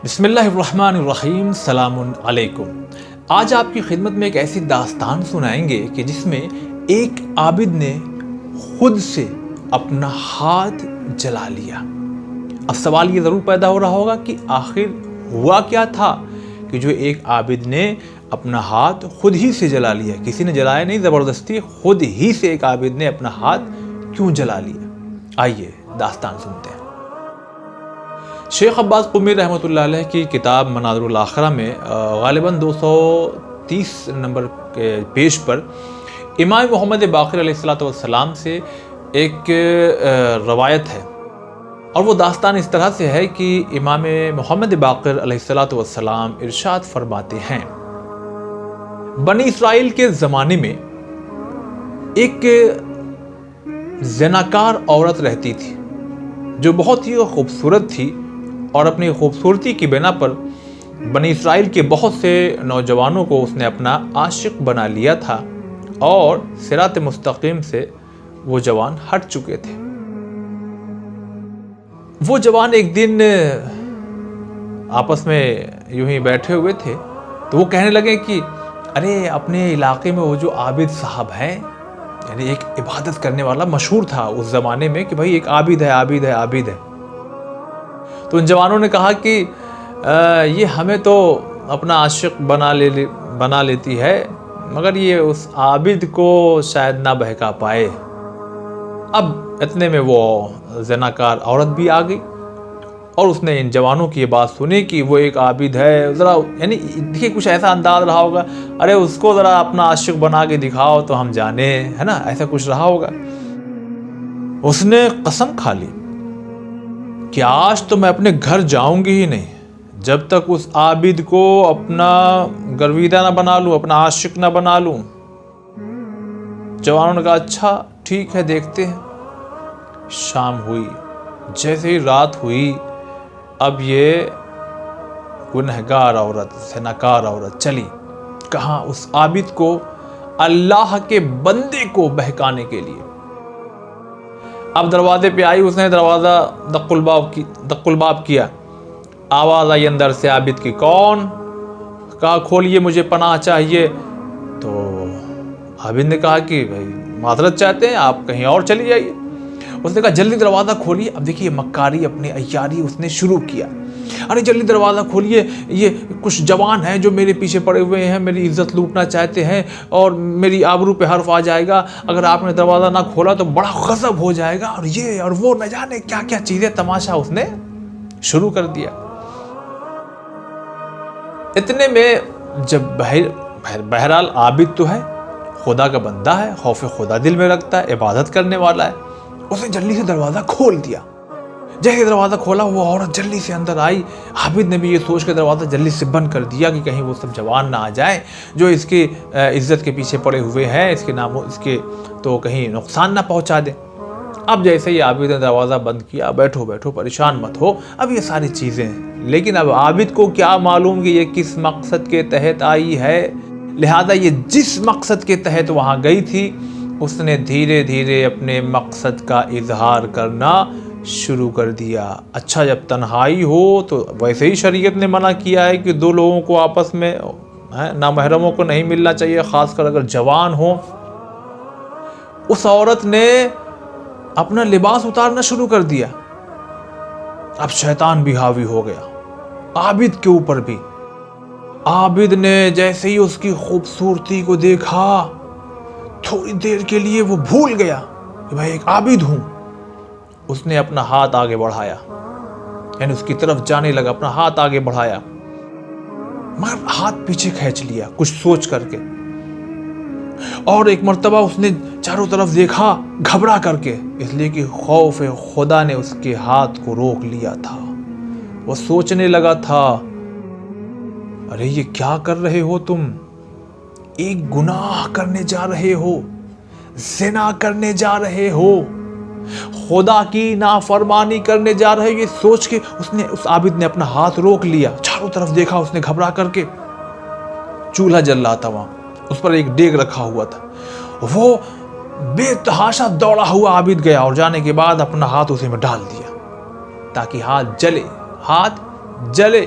بسم اللہ الرحمن الرحیم، السلام علیکم۔ آج آپ کی خدمت میں ایک ایسی داستان سنائیں گے کہ جس میں ایک عابد نے خود سے اپنا ہاتھ جلا لیا۔ اب سوال یہ ضرور پیدا ہو رہا ہوگا کہ آخر ہوا کیا تھا کہ جو ایک عابد نے اپنا ہاتھ خود ہی سے جلا لیا۔ کسی نے جلایا نہیں، زبردستی خود ہی سے ایک عابد نے اپنا ہاتھ کیوں جلا لیا؟ آئیے داستان سنتے ہیں۔ شیخ عباس قمی رحمۃ اللہ علیہ کی کتاب مناظر الاخرہ میں غالباً 230 نمبر کے پیج پر امام محمد باقر علیہ السلام سے ایک روایت ہے، اور وہ داستان اس طرح سے ہے کہ امام محمد باقر علیہ السلام ارشاد فرماتے ہیں، بنی اسرائیل کے زمانے میں ایک زناکار عورت رہتی تھی جو بہت ہی خوبصورت تھی، اور اپنی خوبصورتی کی بنا پر بنی اسرائیل کے بہت سے نوجوانوں کو اس نے اپنا عاشق بنا لیا تھا، اور صراط مستقیم سے وہ جوان ہٹ چکے تھے۔ وہ جوان ایک دن آپس میں یوں ہی بیٹھے ہوئے تھے تو وہ کہنے لگے کہ ارے اپنے علاقے میں وہ جو عابد صاحب ہیں، یعنی ایک عبادت کرنے والا مشہور تھا اس زمانے میں کہ بھائی ایک عابد ہے۔ تو ان جوانوں نے کہا کہ یہ ہمیں تو اپنا عاشق بنا لیتی ہے، مگر یہ اس عابد کو شاید نہ بہکا پائے۔ اب اتنے میں وہ زناکار عورت بھی آ گئی، اور اس نے ان جوانوں کی یہ بات سنی کہ وہ ایک عابد ہے، ذرا یعنی دیکھیے کچھ ایسا انداز رہا ہوگا، ارے اس کو ذرا اپنا عاشق بنا کے دکھاؤ تو ہم جانے، ہے نا، ایسا کچھ رہا ہوگا۔ اس نے قسم کھا لی کہ آج تو میں اپنے گھر جاؤں گی ہی نہیں جب تک اس عابد کو اپنا گرویدہ نہ بنا لوں، اپنا عاشق نہ بنا لوں۔ جوانوں نے کہا اچھا ٹھیک ہے، دیکھتے ہیں۔ شام ہوئی، جیسے ہی رات ہوئی، اب یہ گنہگار عورت، زناکار عورت چلی کہاں؟ اس عابد کو، اللہ کے بندے کو بہکانے کے لیے۔ اب دروازے پہ آئی، اس نے دروازہ دق الباب کیا، آواز آئی اندر سے عابد کی، کون؟ کہا کھولیے، مجھے پناہ چاہیے۔ تو عابد نے کہا کہ بھائی معذرت چاہتے ہیں، آپ کہیں اور چلی جائیے۔ اس نے کہا جلدی دروازہ کھولیے۔ اب دیکھیے مکاری، اپنی عیاری اس نے شروع کیا، ارے جلدی دروازہ کھولیے، یہ کچھ جوان ہیں جو میرے پیچھے پڑے ہوئے ہیں، میری عزت لوٹنا چاہتے ہیں، اور میری آبرو پہ حرف آ جائے گا اگر آپ نے دروازہ نہ کھولا تو بڑا غضب ہو جائے گا، اور یہ اور وہ نہ جانے کیا کیا چیزیں، تماشا اس نے شروع کر دیا۔ اتنے میں جب بہرحال عابد تو ہے، خدا کا بندہ ہے، خوف خدا دل میں رکھتا ہے، عبادت کرنے والا ہے، اس نے جلدی سے دروازہ کھول دیا۔ جیسے دروازہ کھولا، وہ عورت جلدی سے اندر آئی۔ عابد نے بھی یہ سوچ کے دروازہ جلدی سے بند کر دیا کہ کہیں وہ سب جوان نہ آ جائیں جو اس کی عزت کے پیچھے پڑے ہوئے ہیں، اس کے تو کہیں نقصان نہ پہنچا دیں۔ اب جیسے ہی عابد نے دروازہ بند کیا، بیٹھو پریشان مت ہو، اب یہ ساری چیزیں ہیں، لیکن اب عابد کو کیا معلوم کہ یہ کس مقصد کے تحت آئی ہے، لہذا یہ جس مقصد کے تحت وہاں گئی تھی، اس نے دھیرے دھیرے اپنے مقصد کا اظہار کرنا شروع کر دیا۔ اچھا جب تنہائی ہو تو ویسے ہی شریعت نے منع کیا ہے کہ دو لوگوں کو آپس میں، نامحرموں کو نہیں ملنا چاہیے، خاص کر اگر جوان ہوں۔ اس عورت نے اپنا لباس اتارنا شروع کر دیا۔ اب شیطان بھی حاوی ہو گیا عابد کے اوپر بھی۔ عابد نے جیسے ہی اس کی خوبصورتی کو دیکھا، تھوڑی دیر کے لیے وہ بھول گیا کہ میں ایک عابد ہوں۔ اس نے اپنا ہاتھ آگے بڑھایا، یعنی اس کی طرف جانے لگا، اپنا ہاتھ آگے بڑھایا، مگر ہاتھ پیچھے کھینچ لیا کچھ سوچ کر کے، اور ایک مرتبہ اس نے چاروں طرف دیکھا گھبرا کر کے، اس لیے کہ خوف خدا نے اس کے ہاتھ کو روک لیا تھا۔ وہ سوچنے لگا تھا، ارے یہ کیا کر رہے ہو تم؟ ایک گناہ کرنے جا رہے ہو، زنا کرنے جا رہے ہو، خدا کی نافرمانی کرنے جا رہے، یہ سوچ کے اس عابد نے اپنا ہاتھ روک لیا، چاروں طرف دیکھا اس نے گھبرا کر کے۔ چولہا جل رہا تھا وہاں، اس پر ایک ڈیگ رکھا ہوا تھا، وہ بے تحاشا دوڑا ہوا عابد گیا، اور جانے کے بعد اپنا ہاتھ اسی میں ڈال دیا تاکہ ہاتھ جلے۔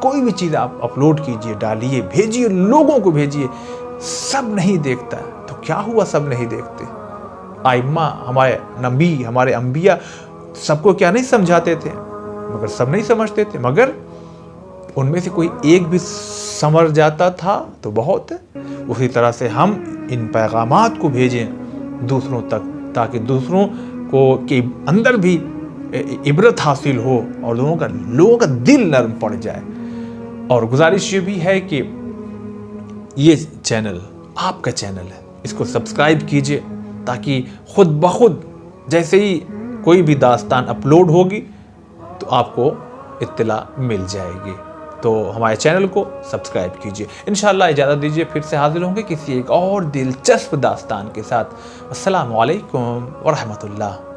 کوئی بھی چیز آپ اپلوڈ کیجئے، ڈالیے، بھیجیے، لوگوں کو بھیجیے، سب نہیں دیکھتا ہے تو کیا ہوا سب نہیں دیکھتے؟ ائمہ، ہمارے نبی، ہمارے انبیاء سب کو کیا نہیں سمجھاتے تھے؟ مگر سب نہیں سمجھتے تھے، مگر ان میں سے کوئی ایک بھی سمجھ جاتا تھا تو بہت ہے۔ اسی طرح سے ہم ان پیغامات کو بھیجیں دوسروں تک، تاکہ دوسروں کو کے اندر بھی عبرت حاصل ہو اور لوگوں کا دل نرم پڑ جائے۔ اور گزارش یہ بھی ہے کہ یہ چینل آپ کا چینل ہے، اس کو سبسکرائب کیجئے تاکہ خود بخود جیسے ہی کوئی بھی داستان اپلوڈ ہوگی تو آپ کو اطلاع مل جائے گی۔ تو ہمارے چینل کو سبسکرائب کیجئے۔ انشاءاللہ اجازت دیجئے، پھر سے حاضر ہوں گے کسی ایک اور دلچسپ داستان کے ساتھ۔ السلام علیکم ورحمۃ اللہ۔